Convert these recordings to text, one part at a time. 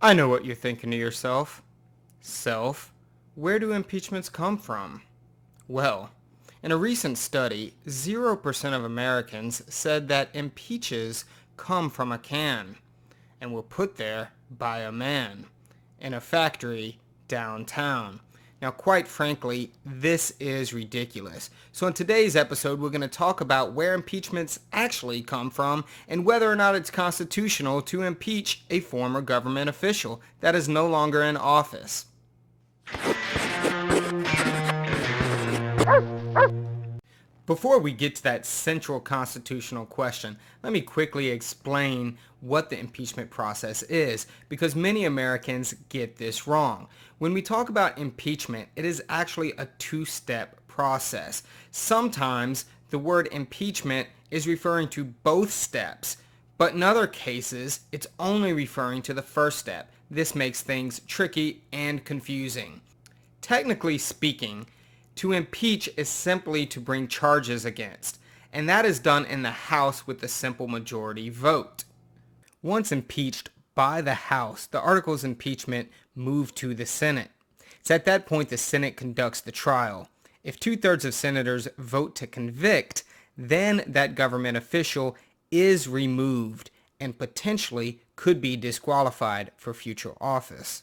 I know what you're thinking to yourself. Self, where do impeachments come from? Well, in a recent study, 0% of Americans said that impeaches come from a can and were put there by a man in a factory downtown. Now, quite frankly, this is ridiculous. So in today's episode, we're going to talk about where impeachments actually come from and whether or not it's constitutional to impeach a former government official that is no longer in office. Before we get to that central constitutional question, let me quickly explain what the impeachment process is, because many Americans get this wrong. When we talk about impeachment, it is actually a two-step process. Sometimes the word impeachment is referring to both steps, but in other cases, it's only referring to the first step. This makes things tricky and confusing. Technically speaking, to impeach is simply to bring charges against, and that is done in the House with a simple majority vote. Once impeached by the House, the articles of impeachment move to the Senate. It's at that point the Senate conducts the trial. If 2/3 of senators vote to convict, then that government official is removed and potentially could be disqualified for future office.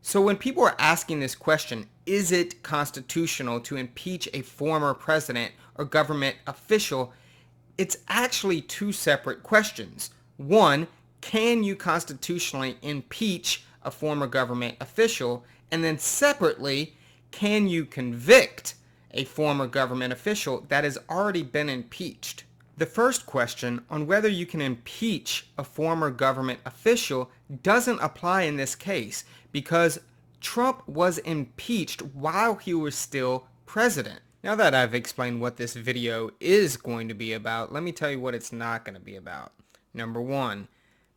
So when people are asking this question, is it constitutional to impeach a former president or government official? It's actually two separate questions. One, can you constitutionally impeach a former government official? And then separately, can you convict a former government official that has already been impeached? The first question on whether you can impeach a former government official doesn't apply in this case because Trump was impeached while he was still president. Now that I've explained what this video is going to be about, let me tell you what it's not going to be about. Number one,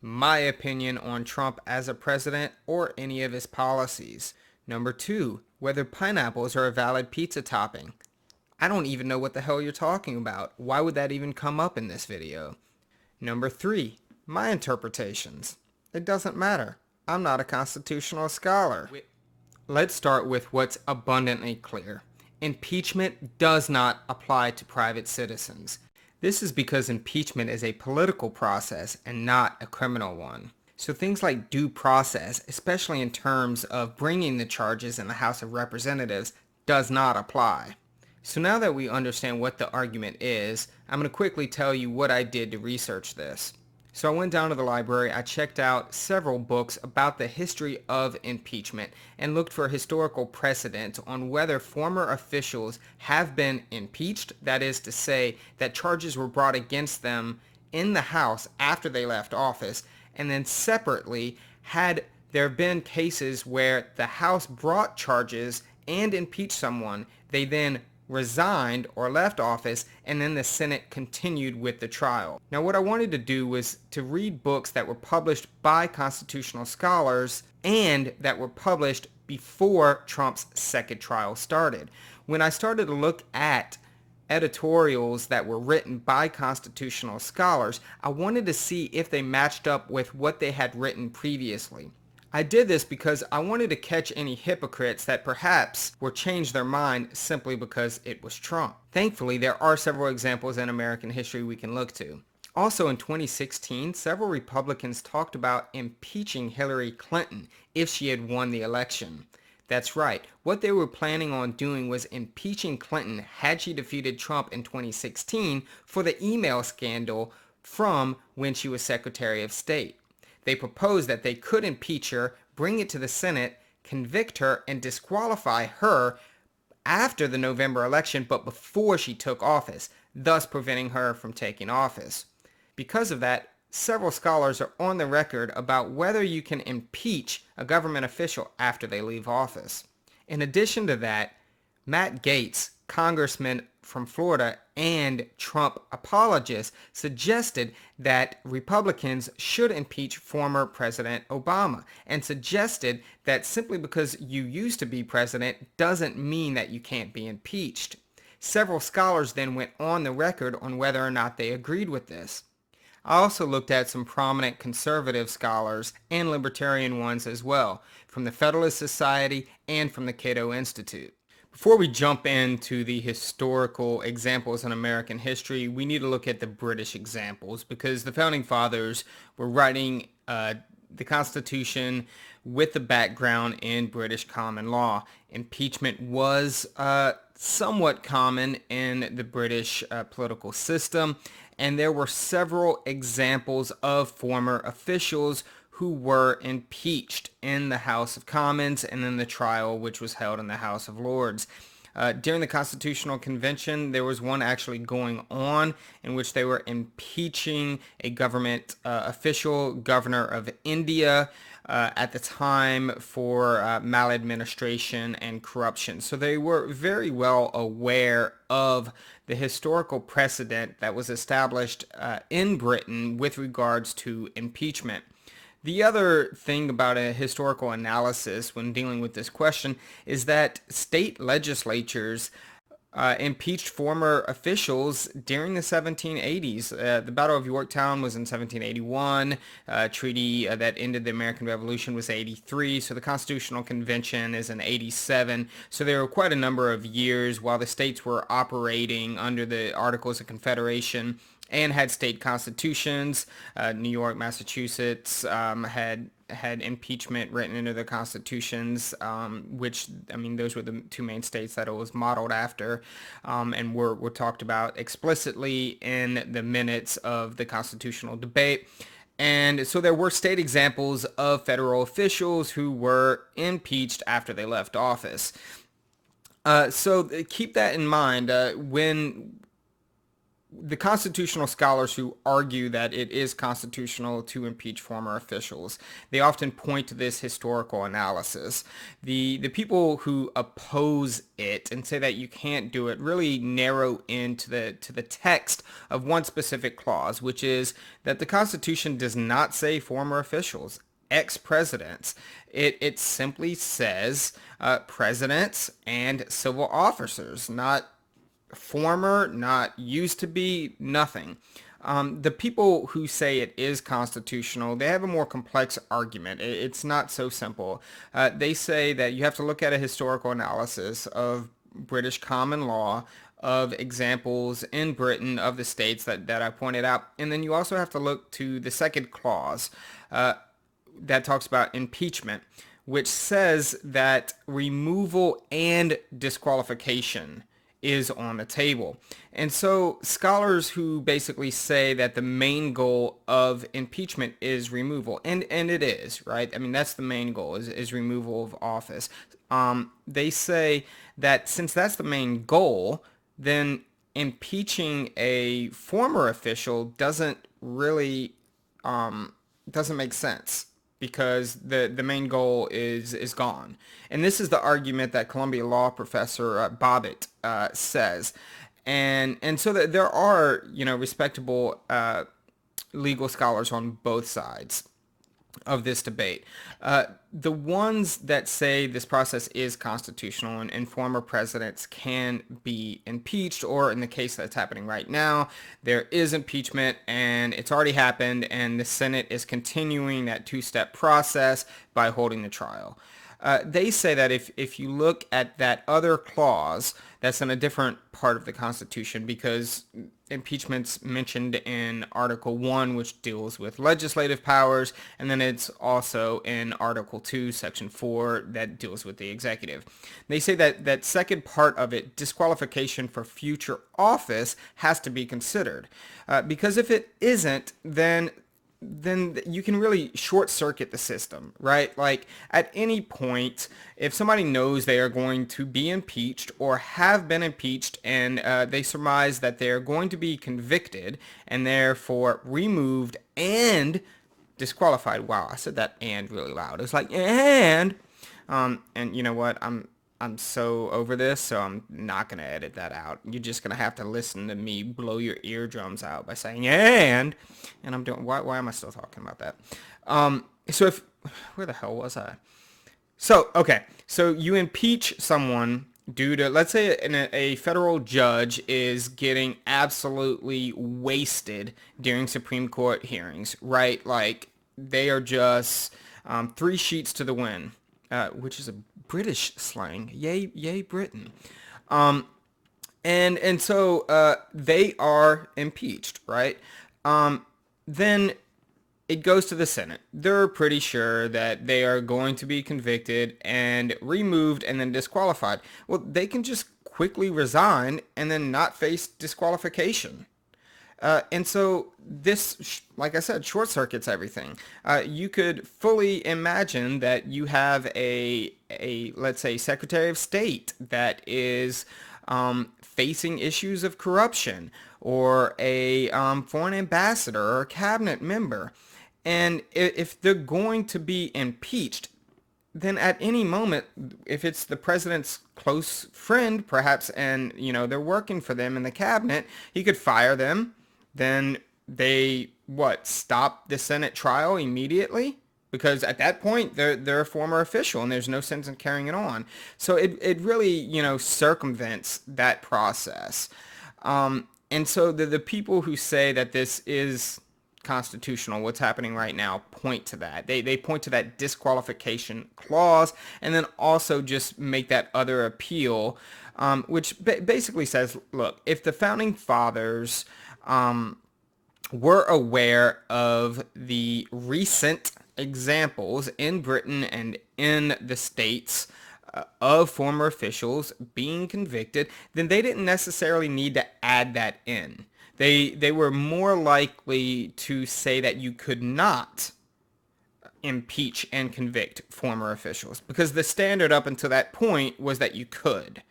my opinion on Trump as a president or any of his policies. Number two, whether pineapples are a valid pizza topping. I don't even know what the hell you're talking about. Why would that even come up in this video? Number three, my interpretations. It doesn't matter. I'm not a constitutional scholar. Let's start with what's abundantly clear. Impeachment does not apply to private citizens. This is because impeachment is a political process and not a criminal one. So things like due process, especially in terms of bringing the charges in the House of Representatives, does not apply. So now that we understand what the argument is, I'm going to quickly tell you what I did to research this. So I went down to the library, I checked out several books about the history of impeachment and looked for historical precedent on whether former officials have been impeached, that is to say that charges were brought against them in the House after they left office, and then separately, had there been cases where the House brought charges and impeached someone, they then resigned or left office, and then the Senate continued with the trial. Now what I wanted to do was to read books that were published by constitutional scholars and that were published before Trump's second trial started. When I started to look at editorials that were written by constitutional scholars, I wanted to see if they matched up with what they had written previously. I did this because I wanted to catch any hypocrites that perhaps were changed their mind simply because it was Trump. Thankfully, there are several examples in American history we can look to. Also in 2016, several Republicans talked about impeaching Hillary Clinton if she had won the election. That's right. What they were planning on doing was impeaching Clinton had she defeated Trump in 2016 for the email scandal from when she was Secretary of State. They proposed that they could impeach her, bring it to the Senate, convict her, and disqualify her after the November election, but before she took office, thus preventing her from taking office. Because of that, several scholars are on the record about whether you can impeach a government official after they leave office. In addition to that, Matt Gaetz, congressman from Florida and Trump apologist, suggested that Republicans should impeach former President Obama and suggested that simply because you used to be president doesn't mean that you can't be impeached. Several scholars then went on the record on whether or not they agreed with this. I also looked at some prominent conservative scholars and libertarian ones as well, from the Federalist Society and from the Cato Institute. Before we jump into the historical examples in American history, we need to look at the British examples because the Founding Fathers were writing the Constitution with the background in British common law. Impeachment was somewhat common in the British political system, and there were several examples of former officials who were impeached in the House of Commons and in the trial which was held in the House of Lords. During the Constitutional Convention, there was one actually going on in which they were impeaching a government official, governor of India, at the time for maladministration and corruption. So they were very well aware of the historical precedent that was established in Britain with regards to impeachment. The other thing about a historical analysis when dealing with this question is that state legislatures impeached former officials during the 1780s. The Battle of Yorktown was in 1781. Treaty that ended the American Revolution was 83. So the Constitutional Convention is in 87. So there were quite a number of years while the states were operating under the Articles of Confederation and had state constitutions. New York, Massachusetts had impeachment written into the constitutions, which, I mean, those were the two main states that it was modeled after, and were talked about explicitly in the minutes of the constitutional debate. And so there were state examples of federal officials who were impeached after they left office. So keep that in mind when the constitutional scholars who argue that it is constitutional to impeach former officials, they often point to this historical analysis. The people who oppose it and say that you can't do it really narrow into the text of one specific clause, which is that the Constitution does not say former officials, ex-presidents. It simply says presidents and civil officers, not former, not used to be, nothing. The people who say it is constitutional, they have a more complex argument. It's not so simple. They say that you have to look at a historical analysis of British common law, of examples in Britain of the states that I pointed out. And then you also have to look to the second clause that talks about impeachment, which says that removal and disqualification is on the table. And so scholars who basically say that the main goal of impeachment is removal, and it is, right? I mean, that's the main goal, is removal of office. They say that since that's the main goal, then impeaching a former official doesn't really doesn't make sense, because the main goal is gone. And this is the argument that Columbia Law professor Bobbitt says. And so that there are, respectable legal scholars on both sides of this debate. The ones that say this process is constitutional and former presidents can be impeached, or in the case that's happening right now, there is impeachment and it's already happened, and the Senate is continuing that two-step process by holding the trial. They say that if you look at that other clause, that's in a different part of the Constitution, because impeachment's mentioned in Article 1, which deals with legislative powers, and then it's also in Article 2, Section 4, that deals with the executive. They say that that second part of it, disqualification for future office, has to be considered. Because if it isn't, then you can really short circuit the system, right? Like at any point, if somebody knows they are going to be impeached or have been impeached, and they surmise that they're going to be convicted and therefore removed and disqualified. Wow, I said that "and" really loud. It's like and you know what? I'm so over this, so I'm not going to edit that out. You're just going to have to listen to me blow your eardrums out by saying and I'm doing, why am I still talking about that? Where the hell was I? So, okay, so you impeach someone due to, let's say a federal judge is getting absolutely wasted during Supreme Court hearings, right? Like they are just three sheets to the wind, which is a British slang. Yay, yay, Britain. And so they are impeached, right? Then it goes to the Senate. They're pretty sure that they are going to be convicted and removed and then disqualified. Well, they can just quickly resign and then not face disqualification. And so this, like I said, short circuits everything. You could fully imagine that you have let's say, Secretary of State that is facing issues of corruption, or a foreign ambassador or a cabinet member. And if they're going to be impeached, then at any moment, if it's the president's close friend, perhaps, and they're working for them in the cabinet, he could fire them. Then they stop the Senate trial immediately, because at that point they're a former official and there's no sense in carrying it on. So it really circumvents that process. And so the people who say that this is constitutional, what's happening right now, point to that. They point to that disqualification clause, and then also just make that other appeal, which basically says, look, if the founding fathers were aware of the recent examples in Britain and in the states of former officials being convicted, then they didn't necessarily need to add that in. They were more likely to say that you could not impeach and convict former officials, because the standard up until that point was that you could.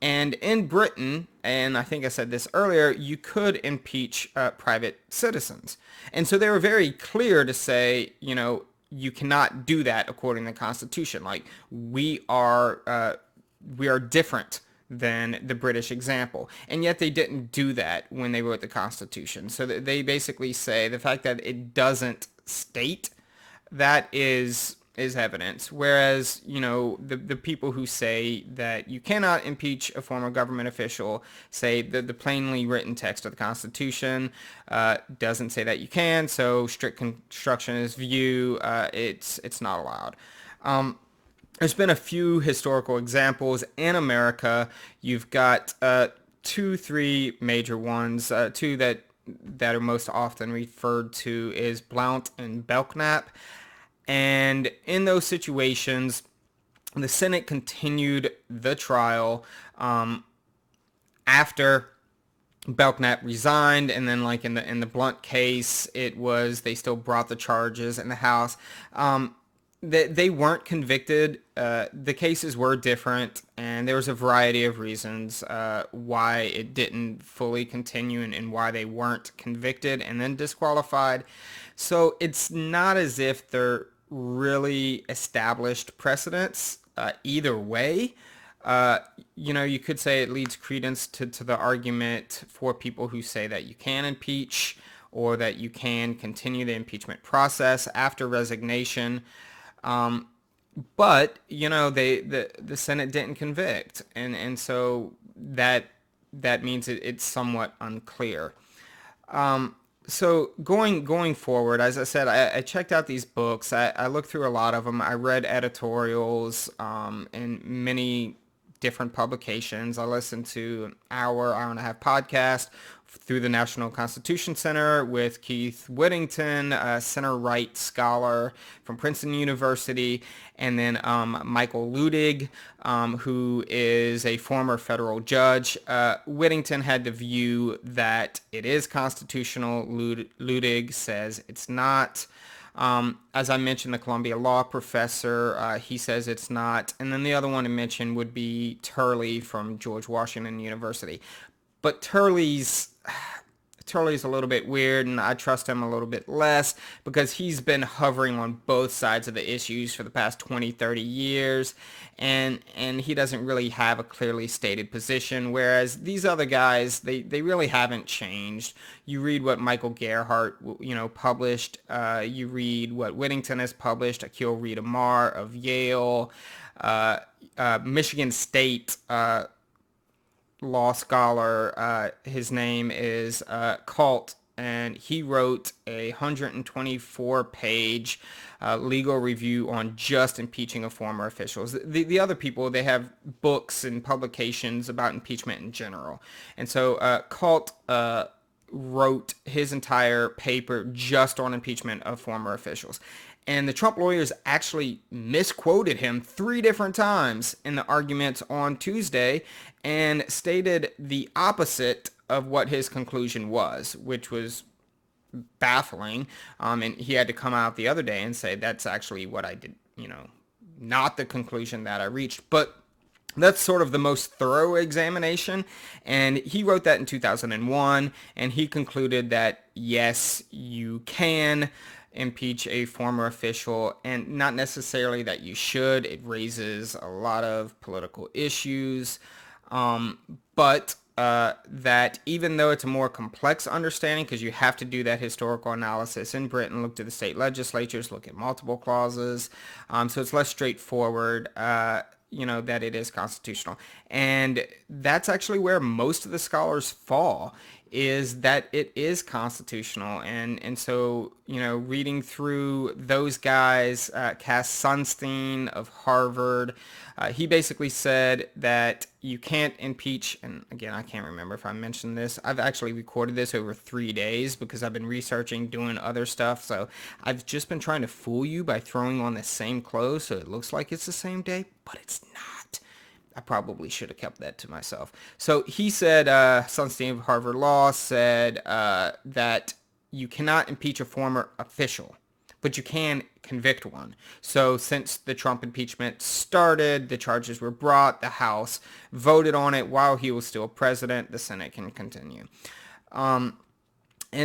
And in Britain, and I think I said this earlier, you could impeach private citizens. And so they were very clear to say, you cannot do that according to the Constitution. Like, we are different than the British example. And yet they didn't do that when they wrote the Constitution. So they basically say the fact that it doesn't state that is evidence. Whereas, the people who say that you cannot impeach a former government official say that the plainly written text of the Constitution doesn't say that you can. So strict constructionist view, it's not allowed. There's been a few historical examples in America. You've got three major ones. Two that are most often referred to is Blount and Belknap. And in those situations, the Senate continued the trial after Belknap resigned, and then, like in the Blount case, they still brought the charges in the House. They weren't convicted. The cases were different, and there was a variety of reasons why it didn't fully continue, and why they weren't convicted and then disqualified. So it's not as if they're really established precedents either way. You could say it leads credence to the argument for people who say that you can impeach, or that you can continue the impeachment process after resignation. But the Senate didn't convict, and so that means it's somewhat unclear. So going forward, as I said, I checked out these books. I looked through a lot of them. I read editorials in many different publications. I listened to an hour and a half podcast through the National Constitution Center with Keith Whittington, a center-right scholar from Princeton University, and then Michael Ludig, who is a former federal judge. Whittington had the view that it is constitutional. Ludig says it's not. As I mentioned, the Columbia Law professor, he says it's not. And then the other one to mention would be Turley from George Washington University. But Turley's Turley's a little bit weird, and I trust him a little bit less because he's been hovering on both sides of the issues for the past 20, 30 years, and he doesn't really have a clearly stated position, whereas these other guys, they really haven't changed. You read what Michael Gerhardt, published. You read what Whittington has published. Akhil read Amar of Yale. Michigan State law scholar. His name is Colt, and he wrote a 124-page legal review on just impeaching of former officials. The other people, they have books and publications about impeachment in general. And so Colt wrote his entire paper just on impeachment of former officials. And the Trump lawyers actually misquoted him 3 different times in the arguments on Tuesday and stated the opposite of what his conclusion was, which was baffling. And he had to come out the other day and say, that's actually what I did, not the conclusion that I reached. But that's sort of the most thorough examination, and he wrote that in 2001, and he concluded that, yes, you can impeach a former official, and not necessarily that you should. It raises a lot of political issues, but that even though it's a more complex understanding, because you have to do that historical analysis in Britain, look to the state legislatures, look at multiple clauses, so it's less straightforward, that it is constitutional. And that's actually where most of the scholars fall, is that it is constitutional. And so, reading through those guys, Cass Sunstein of Harvard, he basically said that you can't impeach, and again, I can't remember if I mentioned this. I've actually recorded this over 3 days because I've been researching, doing other stuff. So I've just been trying to fool you by throwing on the same clothes so it looks like it's the same day, but it's not. I probably should have kept that to myself. So he said, Sunstein of Harvard Law said that you cannot impeach a former official, but you can convict one. So since the Trump impeachment started, the charges were brought, the House voted on it while he was still president, the Senate can continue. And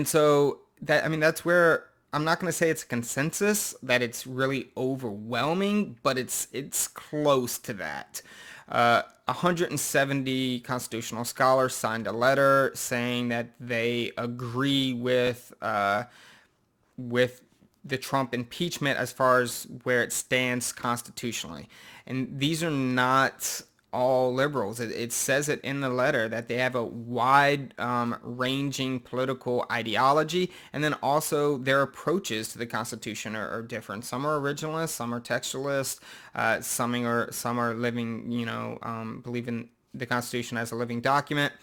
so that's where I'm not going to say it's a consensus that it's really overwhelming, but it's close to that. 170 constitutional scholars signed a letter saying that they agree with the Trump impeachment as far as where it stands constitutionally. And these are not all liberals. It says it in the letter that they have a wide ranging political ideology, and then also their approaches to the Constitution are different. Some are originalists, some are textualists, some are living, believe in the Constitution as a living document.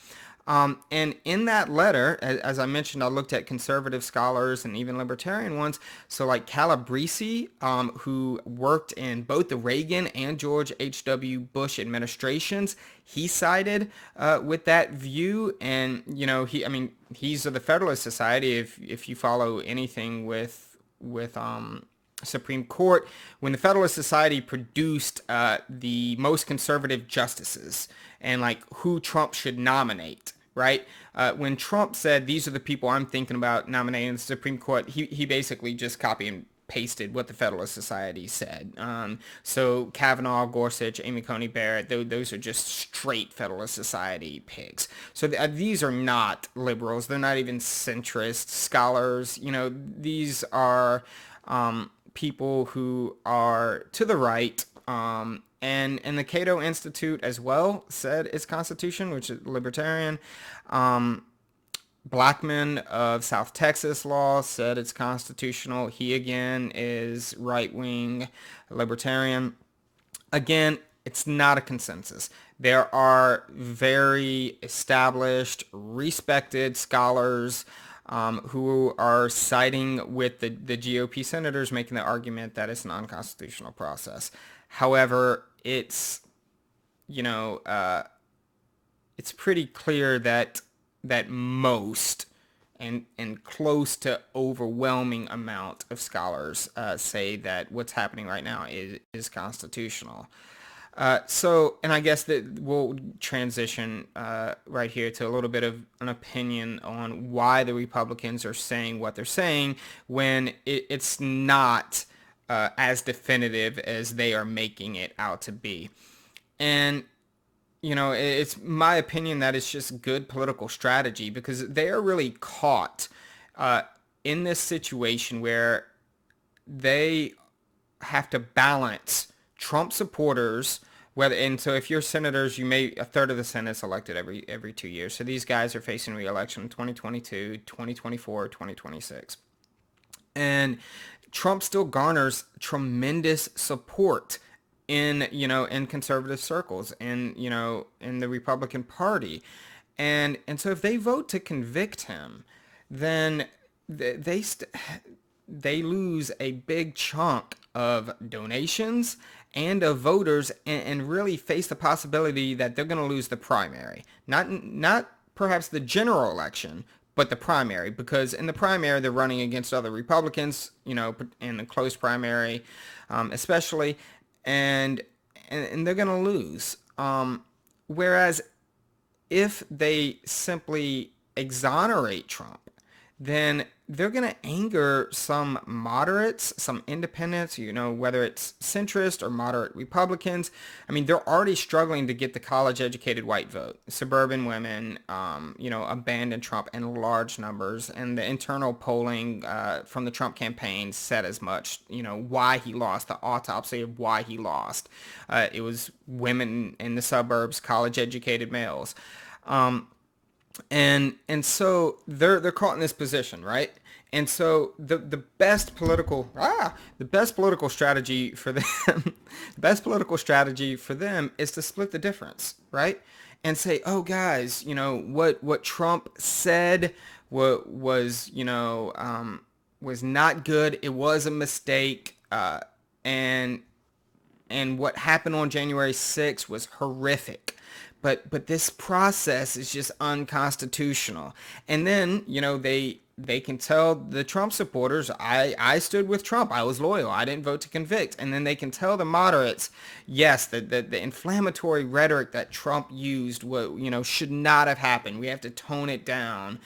And in that letter, as I mentioned, I looked at conservative scholars and even libertarian ones. So like Calabrese, who worked in both the Reagan and George H.W. Bush administrations, he sided with that view. And, he's of the Federalist Society. If you follow anything with Supreme Court, when the Federalist Society produced the most conservative justices and like who Trump should nominate, right? When Trump said, these are the people I'm thinking about nominating the Supreme Court, he basically just copy and pasted what the Federalist Society said. So Kavanaugh, Gorsuch, Amy Coney Barrett, those are just straight Federalist Society pigs. So these are not liberals. They're not even centrist scholars. These are people who are to the right, and the Cato Institute as well said its constitution, which is libertarian. Blackman of South Texas Law said it's constitutional. He again is right-wing libertarian. Again, it's not a consensus. There are very established, respected scholars who are siding with the GOP senators, making the argument that it's an unconstitutional process. However, it's pretty clear that most and close to overwhelming amount of scholars say that what's happening right now is constitutional. And I guess that we'll transition right here to a little bit of an opinion on why the Republicans are saying what they're saying when it's not as definitive as they are making it out to be. And it's my opinion that it's just good political strategy because they are really caught uh, in this situation where they have to balance Trump supporters. So if you're senators, a third of the Senate's elected every 2 years. So these guys are facing re-election in 2022, 2024, 2026. And Trump still garners tremendous support in conservative circles and in the Republican Party. And so if they vote to convict him, then they they lose a big chunk of donations and of voters, and really face the possibility that they're going to lose the primary. Not perhaps the general election, but the primary, because in the primary they're running against other Republicans, in a close primary, especially, and and they're going to lose. Whereas if they simply exonerate Trump, then they're going to anger some moderates, some independents, whether it's centrist or moderate Republicans. I mean, they're already struggling to get the college-educated white vote. Suburban women, abandoned Trump in large numbers. And the internal polling from the Trump campaign said as much, why he lost, the autopsy of why he lost. It was women in the suburbs, college-educated males. And so they're caught in this position, right? And so the best political strategy for them the best political strategy for them is to split the difference, right? And say, oh guys, what Trump said was not good. It was a mistake, and what happened on January 6th was horrific. But this process is just unconstitutional. And then, they can tell the Trump supporters, I stood with Trump. I was loyal. I didn't vote to convict. And then they can tell the moderates, yes, the inflammatory rhetoric that Trump used, should not have happened. We have to tone it down.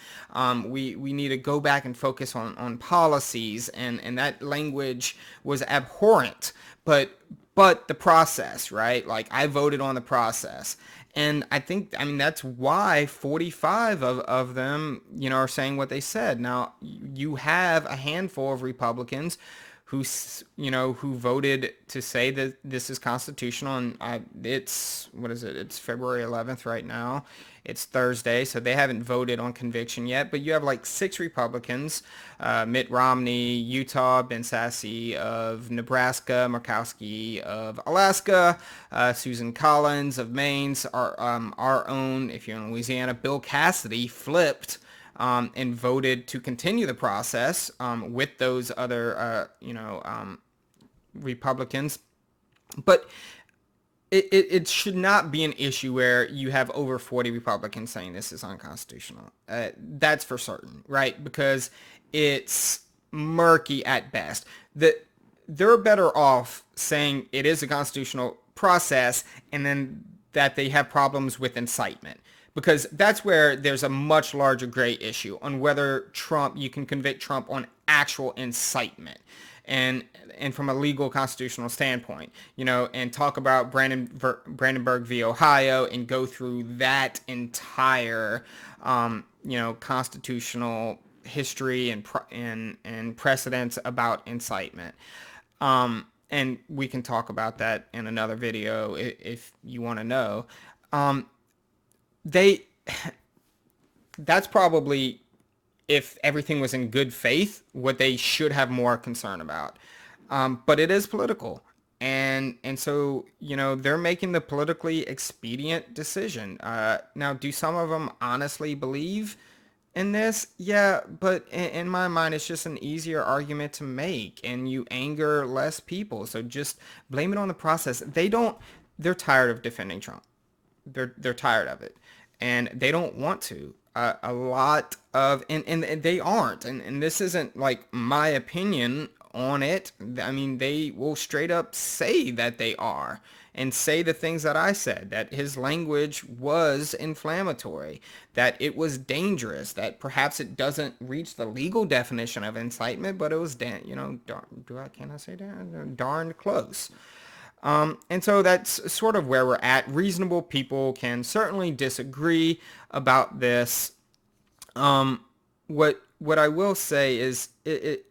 We need to go back and focus on policies. And that language was abhorrent. But the process, right? Like, I voted on the process. And I mean, that's why 45 of them, are saying what they said. Now, you have a handful of Republicans who voted to say that this is constitutional. And what is it? It's February 11th right now. It's Thursday, so they haven't voted on conviction yet. But you have like 6 Republicans, Mitt Romney, Utah, Ben Sasse of Nebraska, Murkowski of Alaska, Susan Collins of Maine, our own, if you're in Louisiana, Bill Cassidy flipped and voted to continue the process with those other, Republicans. But it should not be an issue where you have over 40 Republicans saying this is unconstitutional. That's for certain, right? Because it's murky at best. They're better off saying it is a constitutional process and then that they have problems with incitement. Because that's where there's a much larger gray issue on whether you can convict Trump on actual incitement. And from a legal constitutional standpoint, and talk about Brandenburg v. Ohio and go through that entire, constitutional history and precedents about incitement. And we can talk about that in another video if you want to know. That's probably, if everything was in good faith, what they should have more concern about. But it is political. And so, they're making the politically expedient decision. Now, do some of them honestly believe in this? Yeah, but in my mind, it's just an easier argument to make, and you anger less people. So just blame it on the process. They're tired of defending Trump. They're tired of it. And they don't want to. A lot of, and they aren't. And this isn't like my opinion on it. I mean, they will straight up say that they are and say the things that I said, that his language was inflammatory, that it was dangerous, that perhaps it doesn't reach the legal definition of incitement, but it was, can I say that? Darn close. And so that's sort of where we're at. Reasonable people can certainly disagree about this. What I will say is it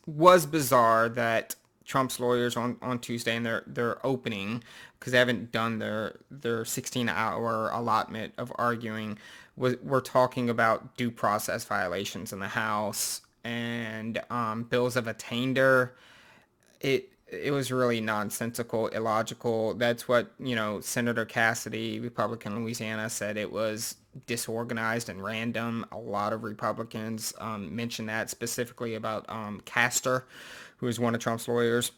was bizarre that Trump's lawyers on Tuesday in their opening, because they haven't done their 16-hour allotment of arguing, were talking about due process violations in the House and bills of attainder. It was really nonsensical, illogical. That's what, Senator Cassidy, Republican Louisiana, said. It was disorganized and random. A lot of Republicans mentioned that, specifically about Castor, who is one of Trump's lawyers.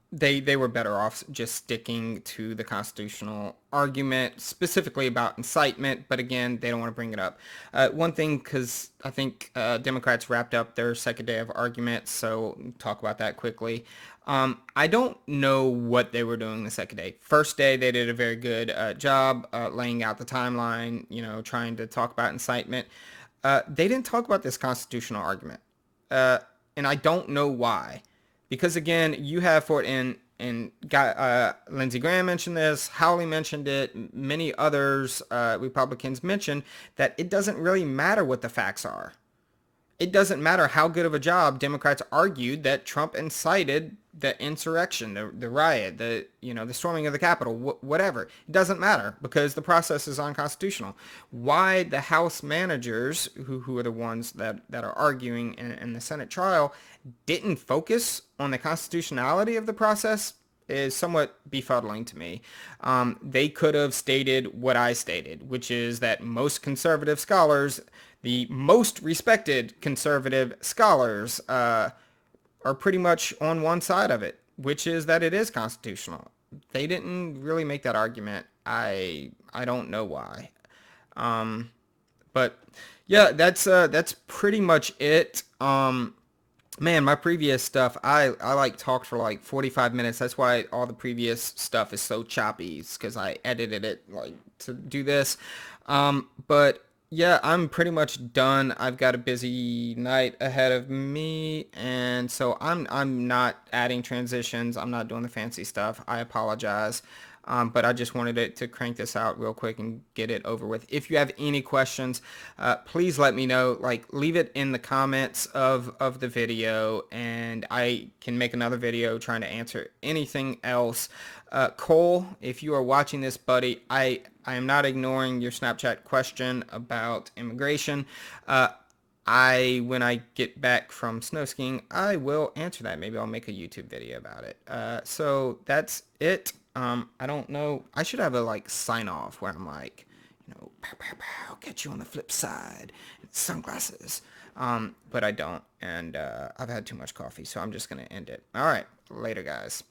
They were better off just sticking to the constitutional argument, specifically about incitement, but again, they don't want to bring it up. One thing, because I think Democrats wrapped up their second day of argument, so talk about that quickly. I don't know what they were doing the second day. First day, they did a very good job laying out the timeline, trying to talk about incitement. They didn't talk about this constitutional argument, and I don't know why. Because again, you have for it and Lindsey Graham mentioned this, Howley mentioned it, many others, Republicans mentioned that it doesn't really matter what the facts are. It doesn't matter how good of a job Democrats argued that Trump incited the insurrection, the riot, the storming of the Capitol, whatever. It doesn't matter because the process is unconstitutional. Why the House managers, who are the ones that are arguing in the Senate trial, didn't focus on the constitutionality of the process is somewhat befuddling to me. They could have stated what I stated, which is that most conservative scholars, the most respected conservative scholars, are pretty much on one side of it, which is that it is constitutional. They didn't really make that argument. I don't know why. But yeah, that's pretty much it. Man, my previous stuff, I talked for like 45 minutes. That's why all the previous stuff is so choppy, because I edited it to do this. But yeah, I'm pretty much done. I've got a busy night ahead of me, and so I'm not adding transitions. I'm not doing the fancy stuff. I apologize. But I just wanted to crank this out real quick and get it over with. If you have any questions, please let me know. Leave it in the comments of the video, and I can make another video trying to answer anything else. Cole, if you are watching this, buddy, I am not ignoring your Snapchat question about immigration. When I get back from snow skiing, I will answer that. Maybe I'll make a YouTube video about it. So that's it. I don't know. I should have a sign off where I'm pow, pow, pow, catch you on the flip side. Sunglasses. But I don't. And I've had too much coffee, so I'm just going to end it. All right. Later, guys.